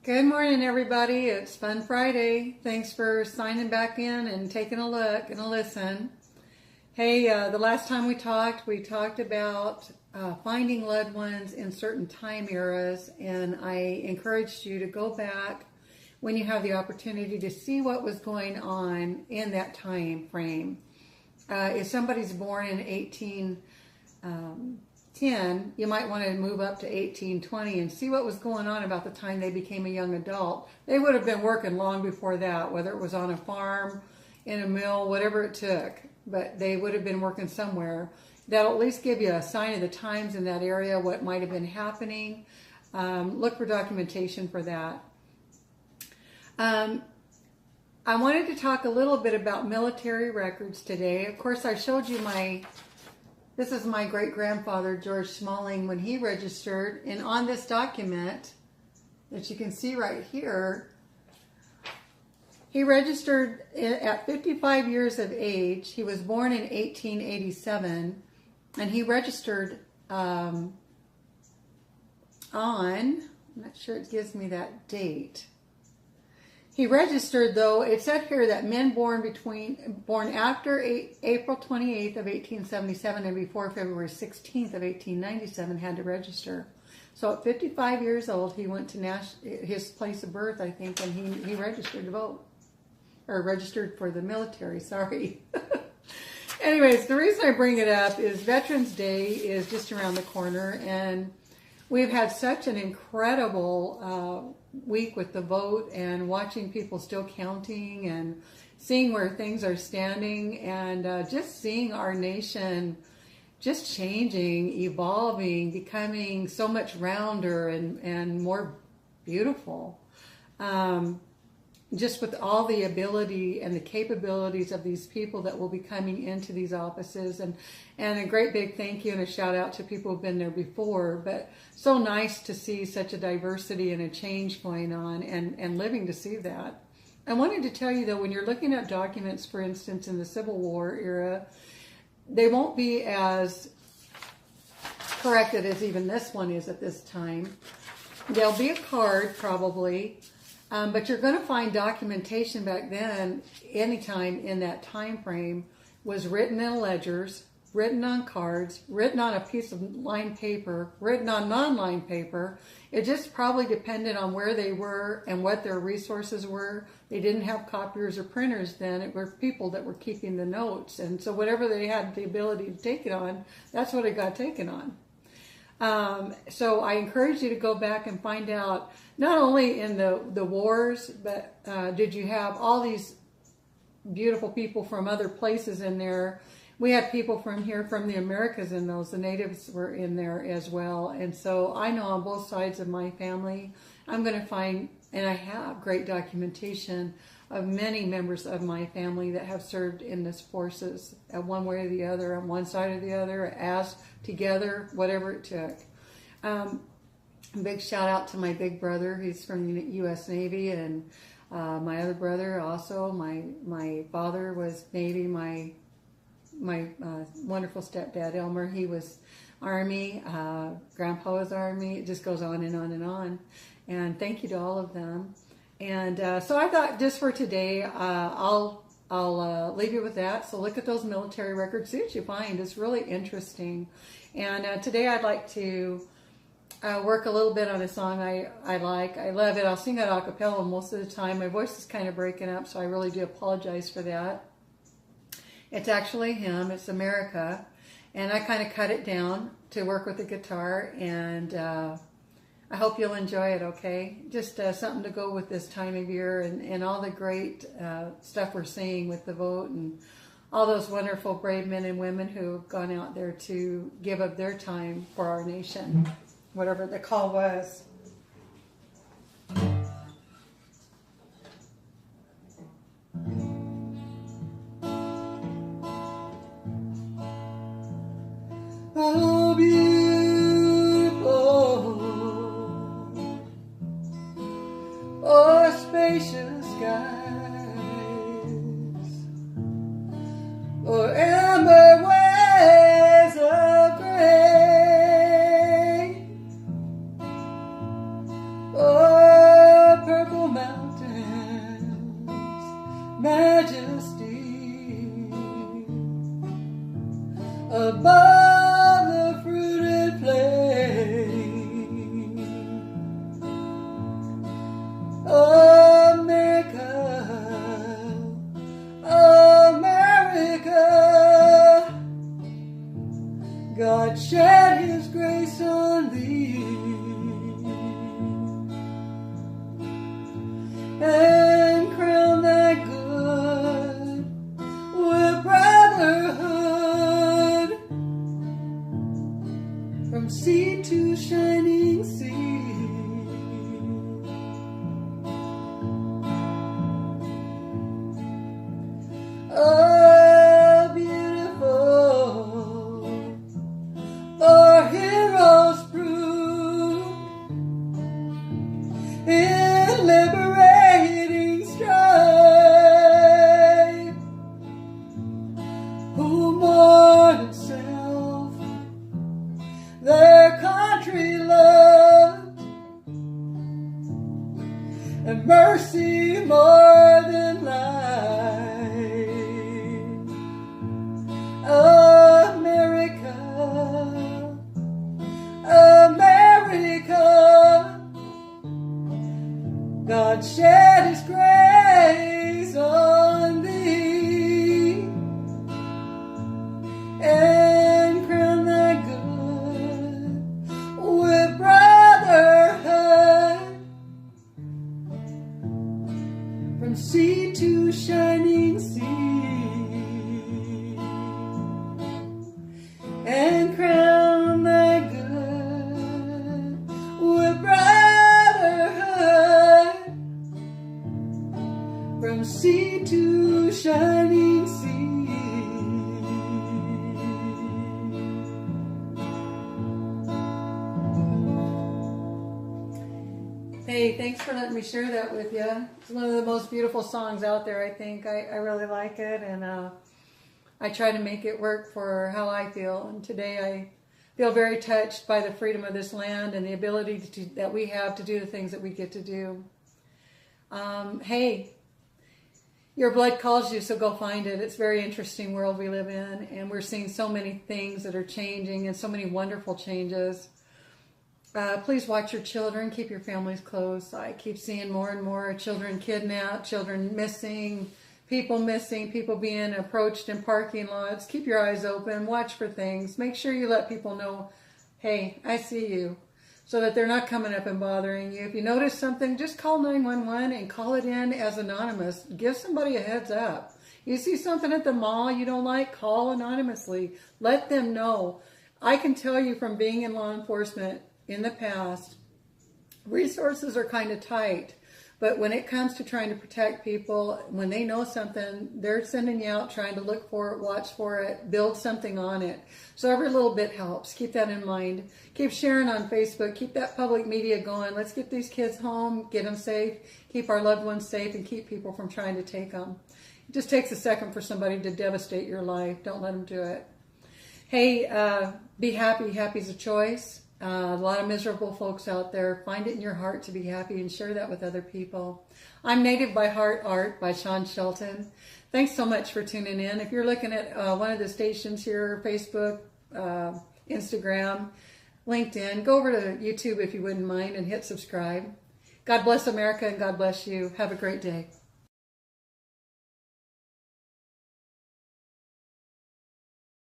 Good morning, everybody. It's Fun Friday. Thanks for signing back in and taking a look and a listen. Hey, the last time we talked about finding loved ones in certain time eras, and I encouraged you to go back when you have the opportunity to see what was going on in that time frame. If somebody's born in 1810, you might want to move up to 1820 and see what was going on about the time they became a young adult. They would have been working long before that, whether it was on a farm, in a mill, whatever it took. But they would have been working somewhere. That'll at least give you a sign of the times in that area, what might have been happening. Look for documentation for that. I wanted to talk a little bit about military records today. Of course, I showed you this is my great-grandfather, George Smalling, when he registered. And on this document that you can see right here, he registered at 55 years of age. He was born in 1887, and he registered I'm not sure it gives me that date. He registered, though, it said here that men born after April 28th of 1877 and before February 16th of 1897 had to register. So at 55 years old, he went to his place of birth, I think, and he registered to vote. Or registered for the military, sorry. Anyways, the reason I bring it up is Veterans Day is just around the corner, and we've had such an incredible week with the vote and watching people still counting and seeing where things are standing and just seeing our nation just changing, evolving, becoming so much rounder and more beautiful. Just with all the ability and the capabilities of these people that will be coming into these offices. And a great big thank you and a shout out to people who've been there before. But so nice to see such a diversity and a change going on and living to see that. I wanted to tell you, though, when you're looking at documents, for instance, in the Civil War era, they won't be as corrected as even this one is at this time. There'll be a card, probably. But you're going to find documentation back then, anytime in that time frame, was written in ledgers, written on cards, written on a piece of lined paper, written on non-lined paper. It just probably depended on where they were and what their resources were. They didn't have copiers or printers then. It were people that were keeping the notes. And so whatever they had the ability to take it on, that's what it got taken on. So I encourage you to go back and find out, not only in the wars, but did you have all these beautiful people from other places in there. We had people from here, from the Americas in those. The natives were in there as well. And so I know on both sides of my family, I'm going to find, and I have great documentation of many members of my family that have served in this forces at one way or the other, on one side or the other, as together, whatever it took. Big shout out to my big brother. He's from the U.S. Navy, and my other brother also. My father was Navy. My wonderful stepdad Elmer, he was Army. Grandpa was Army. It just goes on and on and on. And thank you to all of them. And so I thought, just for today, I'll leave you with that. So look at those military records, see what you find. It's really interesting. And today I'd like to work a little bit on a song I like. I love it. I'll sing it a cappella most of the time. My voice is kind of breaking up, so I really do apologize for that. It's actually a hymn. It's America. And I kind of cut it down to work with the guitar, and I hope you'll enjoy it, okay? Just something to go with this time of year and all the great stuff we're seeing with the vote and all those wonderful, brave men and women who have gone out there to give up their time for our nation, whatever the call was. Oh, beautiful, oh, spacious skies, oh, amber waves of gray, oh, above the fruited plain. America, America, God shed his grace on thee, and crown thy good with brotherhood, from sea to shining sea. Oh, beautiful, our heroes prove in liberating strife, who mourned self, their country loved, and mercy more than life. America, America, God shed his grace on thee, and crown thy good with brotherhood, from sea to shining sea. And crown thy good with brotherhood, from sea to shining sea. Hey, thanks for letting me share that with you. It's one of the most beautiful songs out there, I think. I really like it, and I try to make it work for how I feel. And today I feel very touched by the freedom of this land and the ability that we have to do the things that we get to do. Hey, your blood calls you, so go find it. It's a very interesting world we live in, and we're seeing so many things that are changing and so many wonderful changes. Please watch your children. Keep your families close. I keep seeing more and more children kidnapped, children missing, people being approached in parking lots. Keep your eyes open. Watch for things. Make sure you let people know, hey, I see you, so that they're not coming up and bothering you. If you notice something, just call 911 and call it in as anonymous. Give somebody a heads up. You see something at the mall you don't like, call anonymously. Let them know. I can tell you from being in law enforcement in the past, resources are kind of tight. But when it comes to trying to protect people, when they know something, they're sending you out trying to look for it, watch for it, build something on it. So every little bit helps. Keep that in mind. Keep sharing on Facebook. Keep that public media going. Let's get these kids home, get them safe, keep our loved ones safe, and keep people from trying to take them. It just takes a second for somebody to devastate your life. Don't let them do it. Hey, be happy. Happy's a choice. A lot of miserable folks out there. Find it in your heart to be happy and share that with other people. I'm Native by Heart Art by Sean Shelton. Thanks so much for tuning in. If you're looking at one of the stations here, Facebook, Instagram, LinkedIn, go over to YouTube if you wouldn't mind and hit subscribe. God bless America and God bless you. Have a great day.